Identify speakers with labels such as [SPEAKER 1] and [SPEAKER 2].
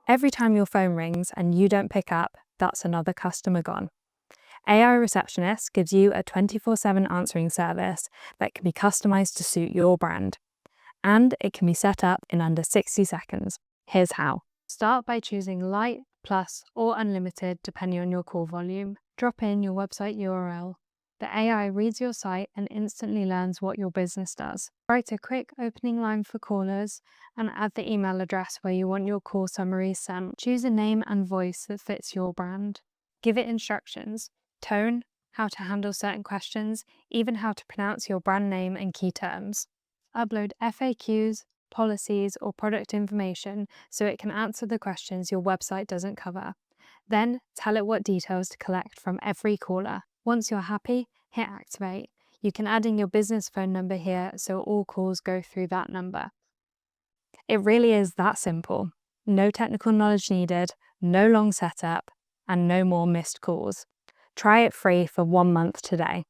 [SPEAKER 1] Every time your phone rings and you don't pick up, that's another customer gone. AI Receptionist gives you a 24/7 answering service that can be customized to suit your brand. And it can be set up in under 60 seconds. Here's how. Start by choosing Light, Plus, or Unlimited depending on your call volume. Drop in your website URL. The AI reads your site and instantly learns what your business does. Write a quick opening line for callers and add the email address where you want your call summaries sent. Choose a name and voice that fits your brand. Give it instructions, tone, how to handle certain questions, even how to pronounce your brand name and key terms. Upload FAQs, policies, or product information so it can answer the questions your website doesn't cover. Then tell it what details to collect from every caller. Once you're happy, hit activate. You can add in your business phone number here so all calls go through that number. It really is that simple. No technical knowledge needed, no long setup, and no more missed calls. Try it free for 1 month today.